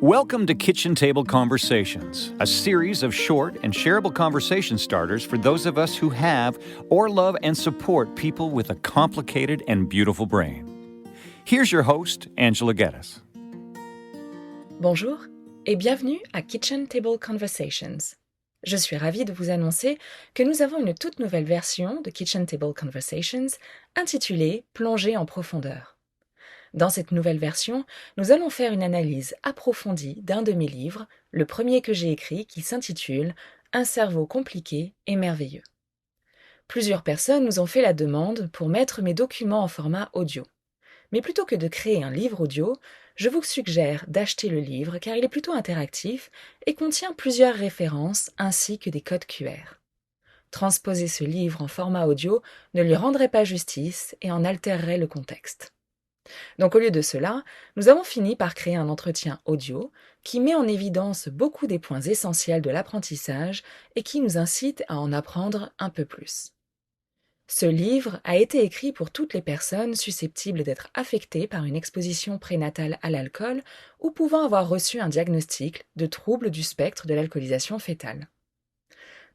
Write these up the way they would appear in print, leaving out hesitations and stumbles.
Welcome to Kitchen Table Conversations, a series of short and shareable conversation starters for those of us who have or love and support people with a complicated and beautiful brain. Here's your host, Angela Geddes. Bonjour et bienvenue à Kitchen Table Conversations. Je suis ravie de vous annoncer que nous avons une toute nouvelle version de Kitchen Table Conversations intitulée Plongée en profondeur. Dans cette nouvelle version, nous allons faire une analyse approfondie d'un de mes livres, le premier que j'ai écrit qui s'intitule Un cerveau compliqué et merveilleux. Plusieurs personnes nous ont fait la demande pour mettre mes documents en format audio. Mais plutôt que de créer un livre audio, je vous suggère d'acheter le livre car il est plutôt interactif et contient plusieurs références ainsi que des codes QR. Transposer ce livre en format audio ne lui rendrait pas justice et en altérerait le contexte. Donc au lieu de cela, nous avons fini par créer un entretien audio qui met en évidence beaucoup des points essentiels de l'apprentissage et qui nous incite à en apprendre un peu plus. Ce livre a été écrit pour toutes les personnes susceptibles d'être affectées par une exposition prénatale à l'alcool ou pouvant avoir reçu un diagnostic de trouble du spectre de l'alcoolisation fœtale.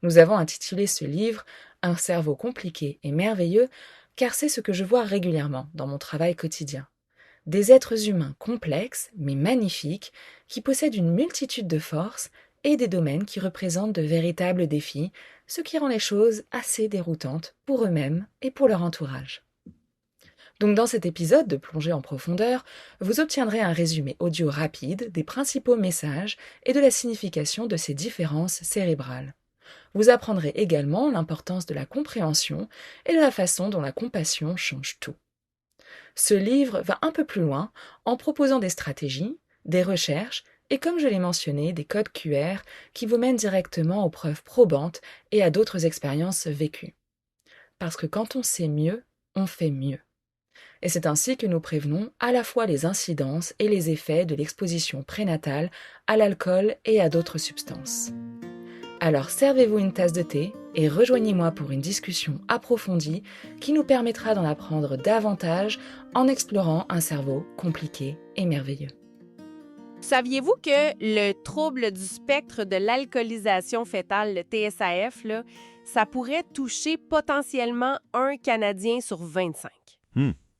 Nous avons intitulé ce livre « Un cerveau compliqué et merveilleux » car c'est ce que je vois régulièrement dans mon travail quotidien. Des êtres humains complexes mais magnifiques qui possèdent une multitude de forces et des domaines qui représentent de véritables défis, ce qui rend les choses assez déroutantes pour eux-mêmes et pour leur entourage. Donc dans cet épisode de Plongée en profondeur, vous obtiendrez un résumé audio rapide des principaux messages et de la signification de ces différences cérébrales. Vous apprendrez également l'importance de la compréhension et de la façon dont la compassion change tout. Ce livre va un peu plus loin en proposant des stratégies, des recherches et comme je l'ai mentionné, des codes QR qui vous mènent directement aux preuves probantes et à d'autres expériences vécues. Parce que quand on sait mieux, on fait mieux. Et c'est ainsi que nous prévenons à la fois les incidences et les effets de l'exposition prénatale à l'alcool et à d'autres substances. Alors servez-vous une tasse de thé et rejoignez-moi pour une discussion approfondie qui nous permettra d'en apprendre davantage en explorant un cerveau compliqué et merveilleux. Saviez-vous que le trouble du spectre de l'alcoolisation fœtale, le TSAF, ça pourrait toucher potentiellement un Canadien sur 25?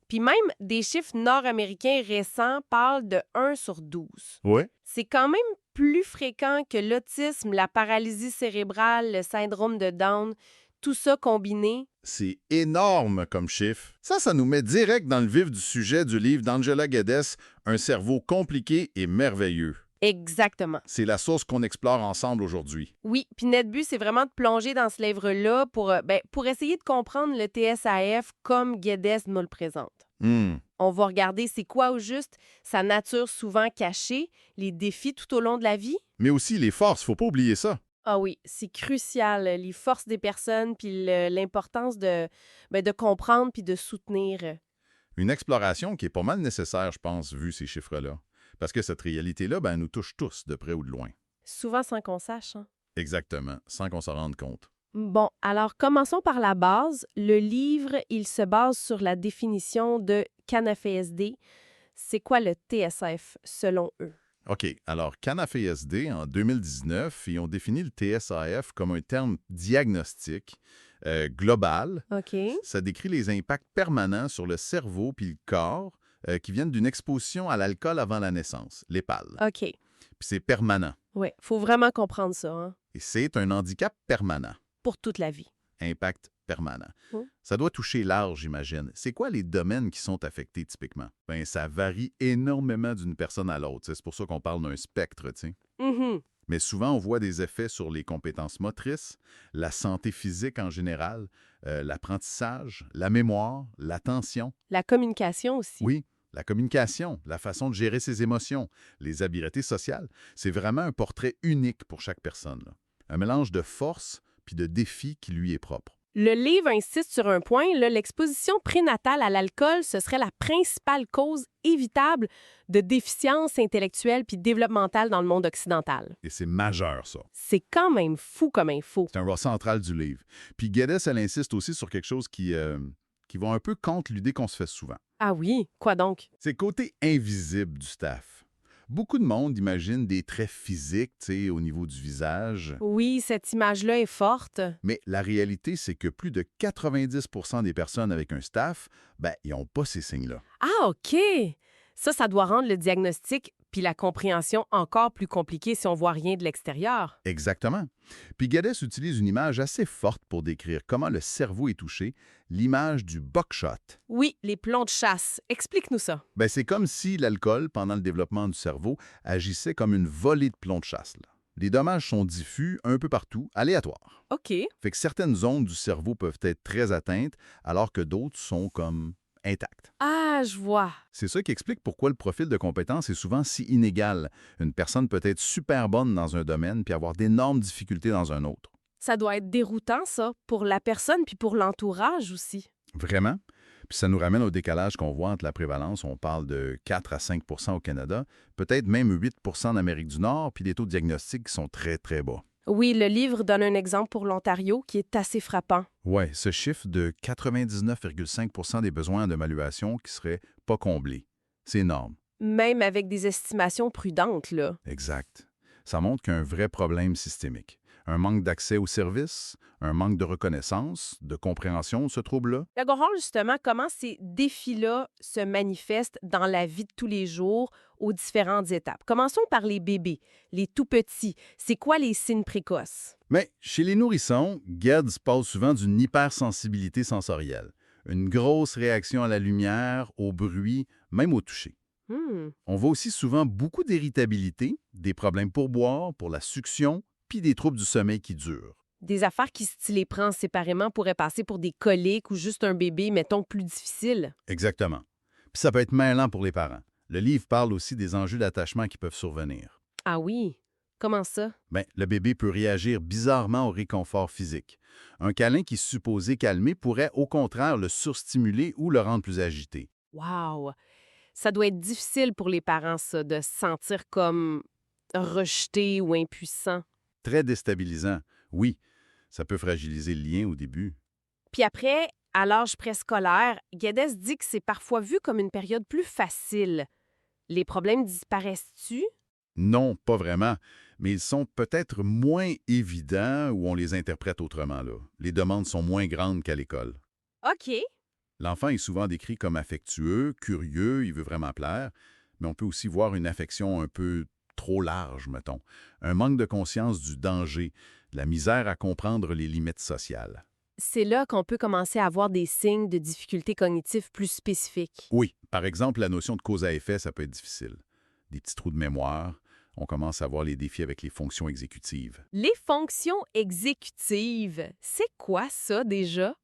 Puis même des chiffres nord-américains récents parlent de 1 sur 12. Ouais. C'est quand même plus fréquent que l'autisme, la paralysie cérébrale, le syndrome de Down, tout ça combiné. C'est énorme comme chiffre. Ça nous met direct dans le vif du sujet du livre d'Angela Geddes, Un cerveau compliqué et merveilleux. Exactement. C'est la source qu'on explore ensemble aujourd'hui. Oui, puis notre but, c'est vraiment de plonger dans ce livre-là pour essayer de comprendre le TSAF comme Geddes nous le présente. On va regarder c'est quoi au juste sa nature souvent cachée, les défis tout au long de la vie. Mais aussi les forces, faut pas oublier ça. Ah oui, c'est crucial, les forces des personnes puis l'importance de comprendre puis de soutenir. Une exploration qui est pas mal nécessaire, je pense, vu ces chiffres-là. Parce que cette réalité-là, nous touche tous, de près ou de loin. Souvent sans qu'on sache. Exactement, sans qu'on s'en rende compte. Bon, alors commençons par la base. Le livre, il se base sur la définition de CANAFESD. C'est quoi le TSF selon eux? OK, alors CANAFESD, en 2019, ils ont défini le TSAF comme un terme diagnostique global. OK. Ça décrit les impacts permanents sur le cerveau puis le corps qui viennent d'une exposition à l'alcool avant la naissance, l'EPAL. OK. Puis c'est permanent. Oui, il faut vraiment comprendre ça. Et c'est un handicap permanent. Pour toute la vie. Impact permanent. Oh. Ça doit toucher large, j'imagine. C'est quoi les domaines qui sont affectés typiquement? Ça varie énormément d'une personne à l'autre. C'est pour ça qu'on parle d'un spectre, tu sais. Mm-hmm. Mais souvent, on voit des effets sur les compétences motrices, la santé physique en général, l'apprentissage, la mémoire, l'attention. La communication aussi. Oui, la communication, la façon de gérer ses émotions, les habiletés sociales. C'est vraiment un portrait unique pour chaque personne, là. Un mélange de force puis de défis qui lui est propre. Le livre insiste sur un point, l'exposition prénatale à l'alcool, ce serait la principale cause évitable de déficience intellectuelle puis développementale dans le monde occidental. Et c'est majeur, ça. C'est quand même fou comme info. C'est un rôle central du livre. Puis Geddes, elle insiste aussi sur quelque chose qui va un peu contre l'idée qu'on se fait souvent. Ah oui? Quoi donc? C'est le côté invisible du staff. Beaucoup de monde imagine des traits physiques, tu sais, au niveau du visage. Oui, cette image-là est forte. Mais la réalité, c'est que plus de 90% des personnes avec un staph, ils n'ont pas ces signes-là. Ah, OK! Ça doit rendre le diagnostic puis la compréhension encore plus compliquée si on voit rien de l'extérieur. Exactement. Puis Geddes utilise une image assez forte pour décrire comment le cerveau est touché, l'image du buckshot. Oui, les plombs de chasse. Explique-nous ça. C'est comme si l'alcool, pendant le développement du cerveau, agissait comme une volée de plomb de chasse, là. Les dommages sont diffus un peu partout, aléatoires. OK. Fait que certaines zones du cerveau peuvent être très atteintes, alors que d'autres sont comme intactes. Ah, je vois. C'est ça qui explique pourquoi le profil de compétence est souvent si inégal. Une personne peut être super bonne dans un domaine puis avoir d'énormes difficultés dans un autre. Ça doit être déroutant, ça, pour la personne puis pour l'entourage aussi. Vraiment? Puis ça nous ramène au décalage qu'on voit entre la prévalence. On parle de 4 à 5 au Canada, peut-être même 8 en Amérique du Nord, puis des taux de diagnostic qui sont très, très bas. Oui, le livre donne un exemple pour l'Ontario qui est assez frappant. Oui, ce chiffre de 99,5 des besoins de d'évaluation qui seraient pas comblés. C'est énorme. Même avec des estimations prudentes, là. Exact. Ça montre qu'il y a un vrai problème systémique. Un manque d'accès aux services, un manque de reconnaissance, de compréhension de ce trouble-là. Gagorol, justement, comment ces défis-là se manifestent dans la vie de tous les jours aux différentes étapes. Commençons par les bébés, les tout-petits. C'est quoi les signes précoces? Mais chez les nourrissons, Geddes parle souvent d'une hypersensibilité sensorielle. Une grosse réaction à la lumière, au bruit, même au toucher. On voit aussi souvent beaucoup d'irritabilité, des problèmes pour boire, pour la succion, puis des troubles du sommeil qui durent. Des affaires qui, si tu les prends séparément, pourraient passer pour des coliques ou juste un bébé, mettons, plus difficile. Exactement. Puis ça peut être mêlant pour les parents. Le livre parle aussi des enjeux d'attachement qui peuvent survenir. Ah oui? Comment ça? Le bébé peut réagir bizarrement au réconfort physique. Un câlin qui est supposé calmer pourrait au contraire le surstimuler ou le rendre plus agité. Wow! Ça doit être difficile pour les parents, ça, de se sentir comme rejetés ou impuissants. Très déstabilisant. Oui, ça peut fragiliser le lien au début. Puis après, à l'âge préscolaire, Geddes dit que c'est parfois vu comme une période plus facile. Les problèmes disparaissent-tu? Non, pas vraiment, mais ils sont peut-être moins évidents ou on les interprète autrement, là. Les demandes sont moins grandes qu'à l'école. OK. L'enfant est souvent décrit comme affectueux, curieux, il veut vraiment plaire, mais on peut aussi voir une affection un peu trop large, mettons. Un manque de conscience du danger, de la misère à comprendre les limites sociales. C'est là qu'on peut commencer à avoir des signes de difficultés cognitives plus spécifiques. Oui, par exemple, la notion de cause à effet, ça peut être difficile. Des petits trous de mémoire, on commence à voir les défis avec les fonctions exécutives. Les fonctions exécutives, c'est quoi ça déjà?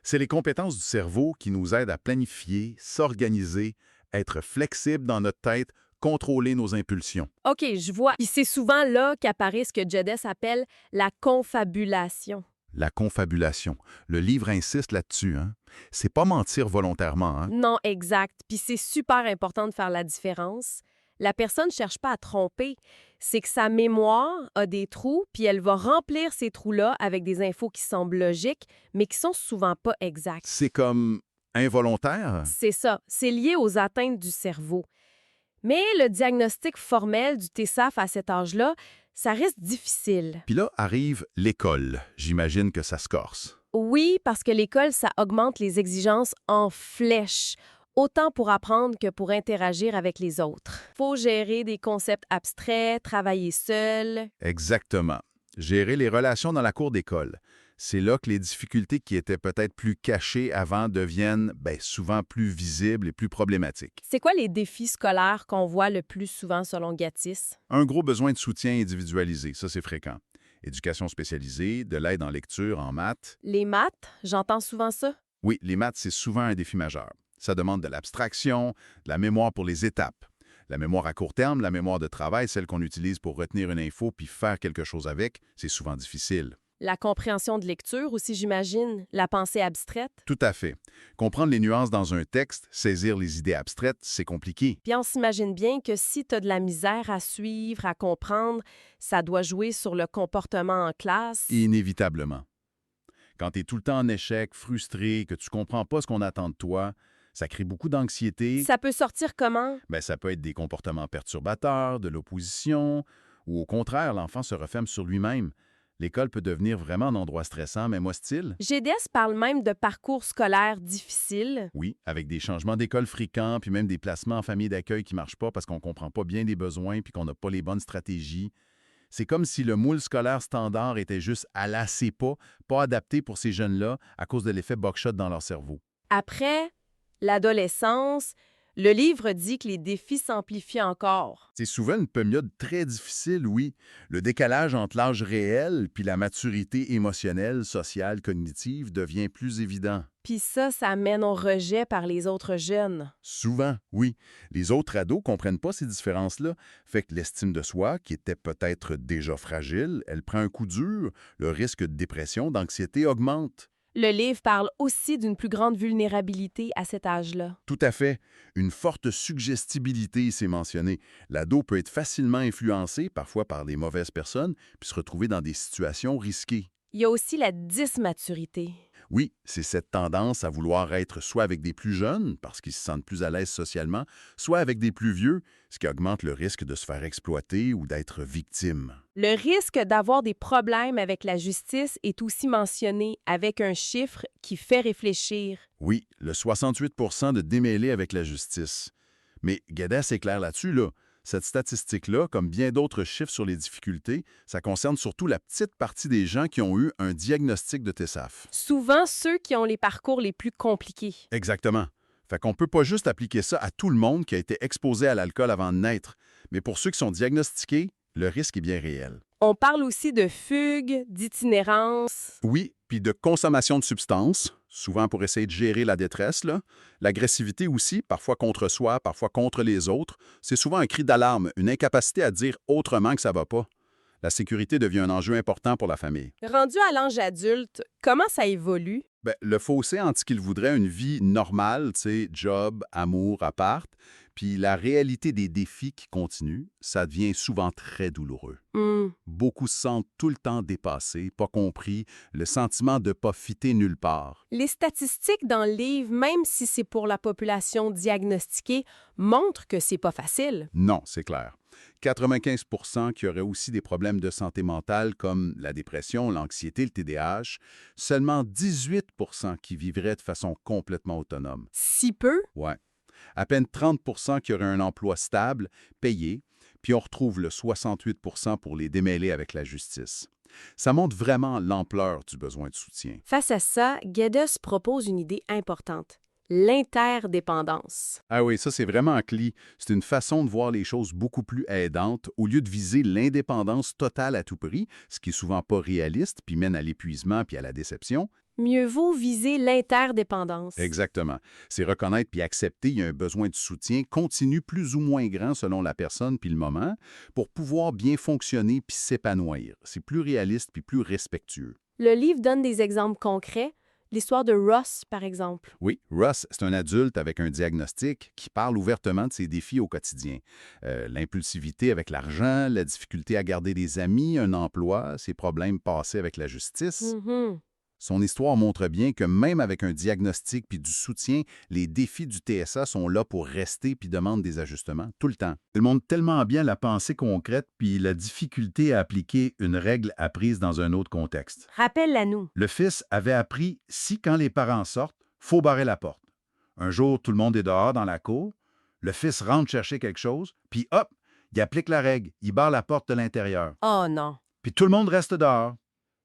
C'est les compétences du cerveau qui nous aident à planifier, s'organiser, être flexible dans notre tête, contrôler nos impulsions. OK, je vois. Puis c'est souvent là qu'apparaît ce que Geddes appelle la confabulation. La confabulation. Le livre insiste là-dessus, hein? C'est pas mentir volontairement, hein? Non, exact. Puis c'est super important de faire la différence. La personne ne cherche pas à tromper. C'est que sa mémoire a des trous, puis elle va remplir ces trous-là avec des infos qui semblent logiques, mais qui sont souvent pas exactes. C'est comme involontaire? C'est ça. C'est lié aux atteintes du cerveau. Mais le diagnostic formel du TSAF à cet âge-là, ça reste difficile. Puis là arrive l'école. J'imagine que ça se corse. Oui, parce que l'école, ça augmente les exigences en flèche, autant pour apprendre que pour interagir avec les autres. Faut gérer des concepts abstraits, travailler seul. Exactement. Gérer les relations dans la cour d'école. C'est là que les difficultés qui étaient peut-être plus cachées avant deviennent souvent plus visibles et plus problématiques. C'est quoi les défis scolaires qu'on voit le plus souvent selon Gatiss? Un gros besoin de soutien individualisé, ça c'est fréquent. Éducation spécialisée, de l'aide en lecture, en maths. Les maths, j'entends souvent ça. Oui, les maths, c'est souvent un défi majeur. Ça demande de l'abstraction, de la mémoire pour les étapes. La mémoire à court terme, la mémoire de travail, celle qu'on utilise pour retenir une info puis faire quelque chose avec, c'est souvent difficile. La compréhension de lecture aussi, j'imagine, la pensée abstraite. Tout à fait. Comprendre les nuances dans un texte, saisir les idées abstraites, c'est compliqué. Puis on s'imagine bien que si tu as de la misère à suivre, à comprendre, ça doit jouer sur le comportement en classe. Inévitablement. Quand tu es tout le temps en échec, frustré, que tu comprends pas ce qu'on attend de toi, Ça crée beaucoup d'anxiété. Ça peut sortir comment? Ben, ça peut être des comportements perturbateurs, de l'opposition, ou au contraire, l'enfant se referme sur lui-même. L'école peut devenir vraiment un endroit stressant, même hostile. GDS parle même de parcours scolaire difficile. Oui, avec des changements d'école fréquents, puis même des placements en famille d'accueil qui ne marchent pas parce qu'on ne comprend pas bien les besoins puis qu'on n'a pas les bonnes stratégies. C'est comme si le moule scolaire standard était juste à l'assez pas adapté pour ces jeunes-là à cause de l'effet buckshot dans leur cerveau. Après l'adolescence, le livre dit que les défis s'amplifient encore. C'est souvent une période très difficile, oui. Le décalage entre l'âge réel puis la maturité émotionnelle, sociale, cognitive devient plus évident. Puis ça mène au rejet par les autres jeunes. Souvent, oui. Les autres ados comprennent pas ces différences-là. Fait que l'estime de soi, qui était peut-être déjà fragile, elle prend un coup dur. Le risque de dépression, d'anxiété augmente. Le livre parle aussi d'une plus grande vulnérabilité à cet âge-là. Tout à fait. Une forte suggestibilité, c'est mentionné. L'ado peut être facilement influencé, parfois par des mauvaises personnes, puis se retrouver dans des situations risquées. Il y a aussi la dysmaturité. Oui, c'est cette tendance à vouloir être soit avec des plus jeunes, parce qu'ils se sentent plus à l'aise socialement, soit avec des plus vieux, ce qui augmente le risque de se faire exploiter ou d'être victime. Le risque d'avoir des problèmes avec la justice est aussi mentionné avec un chiffre qui fait réfléchir. Oui, le 68 % de démêlés avec la justice. Mais Geddes est clair là-dessus, là. Cette statistique-là, comme bien d'autres chiffres sur les difficultés, ça concerne surtout la petite partie des gens qui ont eu un diagnostic de TSAF. Souvent ceux qui ont les parcours les plus compliqués. Exactement. Fait qu'on peut pas juste appliquer ça à tout le monde qui a été exposé à l'alcool avant de naître. Mais pour ceux qui sont diagnostiqués, le risque est bien réel. On parle aussi de fugue, d'itinérance. Oui, puis de consommation de substances, souvent pour essayer de gérer la détresse, là. L'agressivité aussi, parfois contre soi, parfois contre les autres. C'est souvent un cri d'alarme, une incapacité à dire autrement que ça va pas. La sécurité devient un enjeu important pour la famille. Rendu à l'âge adulte, comment ça évolue? Ben, le fossé entre ce qu'il voudrait une vie normale, tu sais, job, amour, appart, puis la réalité des défis qui continuent, ça devient souvent très douloureux. Beaucoup se sentent tout le temps dépassés, pas compris, le sentiment de pas fitter nulle part. Les statistiques dans le livre, même si c'est pour la population diagnostiquée, montrent que c'est pas facile. Non, c'est clair. 95 % qui auraient aussi des problèmes de santé mentale comme la dépression, l'anxiété, le TDAH. Seulement 18 % qui vivraient de façon complètement autonome. Si peu? Ouais. À peine 30 % qui auraient un emploi stable, payé, puis on retrouve le 68 % pour les démêler avec la justice. Ça montre vraiment l'ampleur du besoin de soutien. Face à ça, Geddes propose une idée importante. L'interdépendance. Ah oui, ça c'est vraiment un clé. C'est une façon de voir les choses beaucoup plus aidante au lieu de viser l'indépendance totale à tout prix, ce qui est souvent pas réaliste, puis mène à l'épuisement puis à la déception. Mieux vaut viser l'interdépendance. Exactement. C'est reconnaître puis accepter qu'il y a un besoin de soutien continu plus ou moins grand selon la personne puis le moment pour pouvoir bien fonctionner puis s'épanouir. C'est plus réaliste puis plus respectueux. Le livre donne des exemples concrets. L'histoire de Ross, par exemple. Oui, Russ, c'est un adulte avec un diagnostic qui parle ouvertement de ses défis au quotidien. L'impulsivité avec l'argent, la difficulté à garder des amis, un emploi, ses problèmes passés avec la justice. Son histoire montre bien que même avec un diagnostic puis du soutien, les défis du TSA sont là pour rester puis demandent des ajustements tout le temps. Il montre tellement bien la pensée concrète puis la difficulté à appliquer une règle apprise dans un autre contexte. Rappelle-la nous. Le fils avait appris si quand les parents sortent, faut barrer la porte. Un jour, tout le monde est dehors dans la cour. Le fils rentre chercher quelque chose, puis hop, il applique la règle. Il barre la porte de l'intérieur. Oh non. Puis tout le monde reste dehors.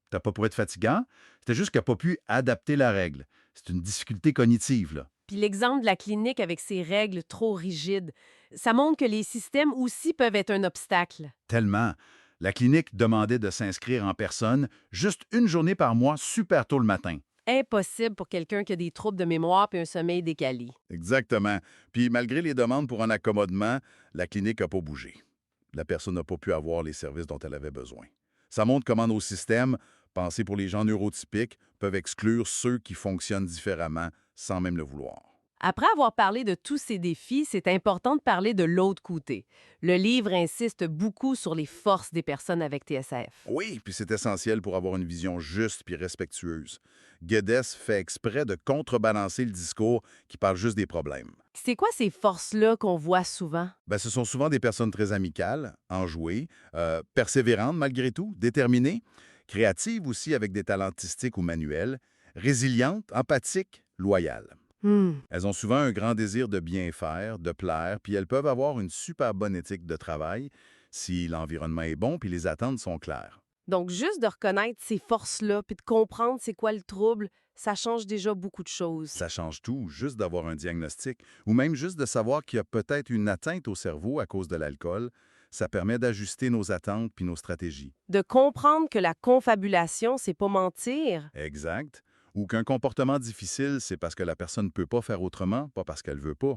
C'était pas pour être fatigant, c'était juste qu'il n'a pas pu adapter la règle. C'est une difficulté cognitive, là. Puis l'exemple de la clinique avec ses règles trop rigides, ça montre que les systèmes aussi peuvent être un obstacle. Tellement. La clinique demandait de s'inscrire en personne juste une journée par mois, super tôt le matin. Impossible pour quelqu'un qui a des troubles de mémoire et un sommeil décalé. Exactement. Puis malgré les demandes pour un accommodement, la clinique n'a pas bougé. La personne n'a pas pu avoir les services dont elle avait besoin. Ça montre comment nos systèmes, pensés pour les gens neurotypiques, peuvent exclure ceux qui fonctionnent différemment sans même le vouloir. Après avoir parlé de tous ces défis, c'est important de parler de l'autre côté. Le livre insiste beaucoup sur les forces des personnes avec TSAF. Oui, puis c'est essentiel pour avoir une vision juste puis respectueuse. Guedes fait exprès de contrebalancer le discours qui parle juste des problèmes. C'est quoi ces forces-là qu'on voit souvent? Ben, ce sont souvent des personnes très amicales, enjouées, persévérantes malgré tout, déterminées, créatives aussi avec des talents artistiques ou manuels, résilientes, empathiques, loyales. Elles ont souvent un grand désir de bien faire, de plaire, puis elles peuvent avoir une super bonne éthique de travail si l'environnement est bon puis les attentes sont claires. Donc, juste de reconnaître ces forces-là puis de comprendre c'est quoi le trouble, ça change déjà beaucoup de choses. Ça change tout, juste d'avoir un diagnostic, ou même juste de savoir qu'il y a peut-être une atteinte au cerveau à cause de l'alcool. Ça permet d'ajuster nos attentes puis nos stratégies. De comprendre que la confabulation, c'est pas mentir. Exact. Ou qu'un comportement difficile, c'est parce que la personne ne peut pas faire autrement, pas parce qu'elle veut pas.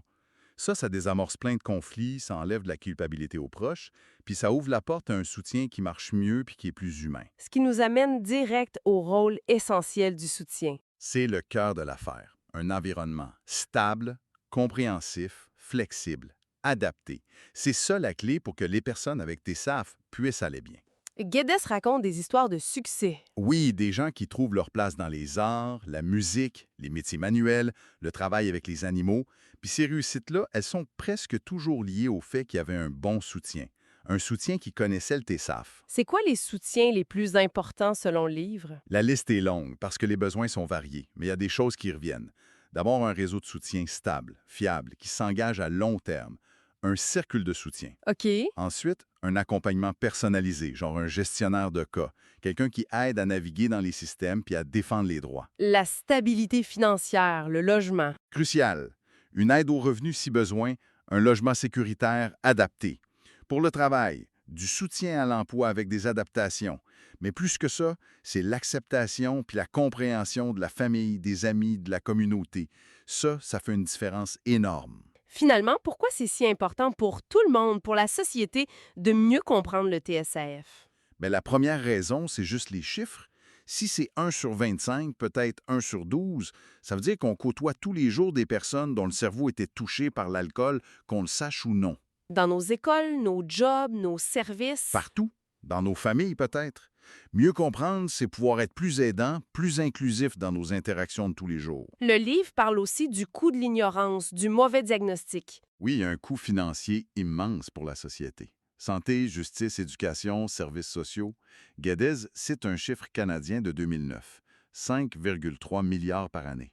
Ça désamorce plein de conflits, ça enlève de la culpabilité aux proches, puis ça ouvre la porte à un soutien qui marche mieux puis qui est plus humain. Ce qui nous amène direct au rôle essentiel du soutien. C'est le cœur de l'affaire. Un environnement stable, compréhensif, flexible, adapté. C'est ça la clé pour que les personnes avec TSAF puissent aller bien. Guedes raconte des histoires de succès. Oui, des gens qui trouvent leur place dans les arts, la musique, les métiers manuels, le travail avec les animaux. Puis ces réussites-là, elles sont presque toujours liées au fait qu'il y avait un bon soutien. Un soutien qui connaissait le TSAF. C'est quoi les soutiens les plus importants selon le livre? La liste est longue parce que les besoins sont variés, mais il y a des choses qui reviennent. D'abord, un réseau de soutien stable, fiable, qui s'engage à long terme. Un cercle de soutien. OK. Ensuite, un accompagnement personnalisé, genre un gestionnaire de cas, quelqu'un qui aide à naviguer dans les systèmes puis à défendre les droits. La stabilité financière, le logement. Crucial, une aide aux revenus si besoin, un logement sécuritaire adapté. Pour le travail, du soutien à l'emploi avec des adaptations. Mais plus que ça, c'est l'acceptation puis la compréhension de la famille, des amis, de la communauté. Ça fait une différence énorme. Finalement, pourquoi c'est si important pour tout le monde, pour la société, de mieux comprendre le TSAF? Bien, la première raison, c'est juste les chiffres. Si c'est 1 sur 25, peut-être 1 sur 12, ça veut dire qu'on côtoie tous les jours des personnes dont le cerveau était touché par l'alcool, qu'on le sache ou non. Dans nos écoles, nos jobs, nos services. Partout. Dans nos familles, peut-être. Mieux comprendre, c'est pouvoir être plus aidant, plus inclusif dans nos interactions de tous les jours. Le livre parle aussi du coût de l'ignorance, du mauvais diagnostic. Oui, il y a un coût financier immense pour la société. Santé, justice, éducation, services sociaux. Guedes cite un chiffre canadien de 2009, 5,3 milliards par année.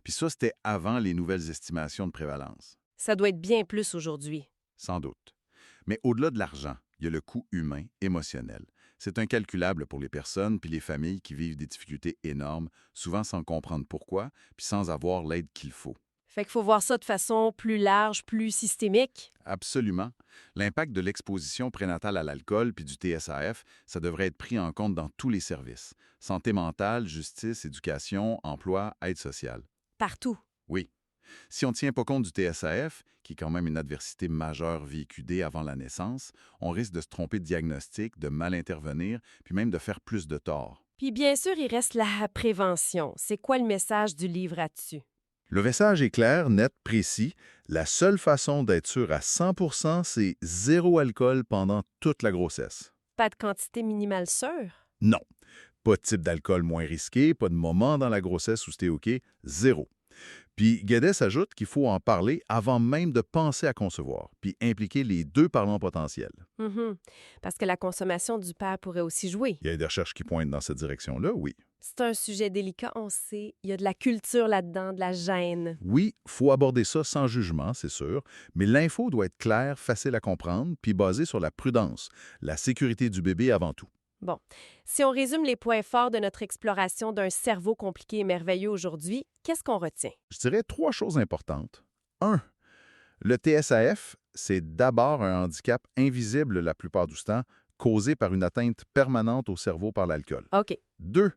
Puis ça, c'était avant les nouvelles estimations de prévalence. Ça doit être bien plus aujourd'hui. Sans doute. Mais au-delà de l'argent, il y a le coût humain, émotionnel. C'est incalculable pour les personnes puis les familles qui vivent des difficultés énormes, souvent sans comprendre pourquoi, puis sans avoir l'aide qu'il faut. Fait qu'il faut voir ça de façon plus large, plus systémique. Absolument. L'impact de l'exposition prénatale à l'alcool puis du TSAF, ça devrait être pris en compte dans tous les services. Santé mentale, justice, éducation, emploi, aide sociale. Partout. Oui. Si on ne tient pas compte du TSAF, qui est quand même une adversité majeure véhiculée avant la naissance, on risque de se tromper de diagnostic, de mal intervenir, puis même de faire plus de tort. Puis bien sûr, il reste la prévention. C'est quoi le message du livre là-dessus? Le message est clair, net, précis. La seule façon d'être sûr à 100%, c'est zéro alcool pendant toute la grossesse. Pas de quantité minimale sûre? Non. Pas de type d'alcool moins risqué, pas de moment dans la grossesse où c'était OK, zéro. Puis Guedes ajoute qu'il faut en parler avant même de penser à concevoir, puis impliquer les deux parents potentiels. Parce que la consommation du père pourrait aussi jouer. Il y a des recherches qui pointent dans cette direction-là, oui. C'est un sujet délicat, on sait. Il y a de la culture là-dedans, de la gêne. Oui, faut aborder ça sans jugement, c'est sûr, mais l'info doit être claire, facile à comprendre, puis basée sur la prudence, la sécurité du bébé avant tout. Bon, si on résume les points forts de notre exploration d'un cerveau compliqué et merveilleux aujourd'hui, qu'est-ce qu'on retient? Je dirais 3 choses importantes. 1. Le TSAF, c'est d'abord un handicap invisible la plupart du temps, causé par une atteinte permanente au cerveau par l'alcool. OK. 2.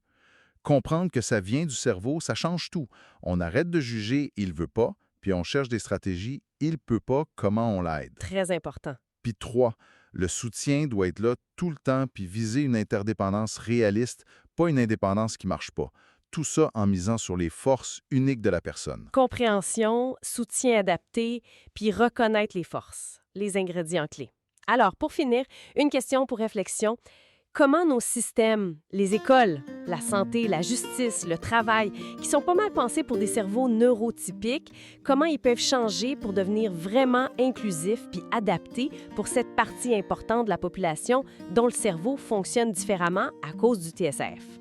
Comprendre que ça vient du cerveau, ça change tout. On arrête de juger « il veut pas », puis on cherche des stratégies « il peut pas », comment on l'aide. Très important. Puis 3. Le soutien doit être là tout le temps puis viser une interdépendance réaliste, pas une indépendance qui marche pas. tout ça en misant sur les forces uniques de la personne. Compréhension, soutien adapté, puis reconnaître les forces, les ingrédients clés. Alors, pour finir, une question pour réflexion. Comment nos systèmes, les écoles, la santé, la justice, le travail, qui sont pas mal pensés pour des cerveaux neurotypiques, comment ils peuvent changer pour devenir vraiment inclusifs puis adaptés pour cette partie importante de la population dont le cerveau fonctionne différemment à cause du TSF?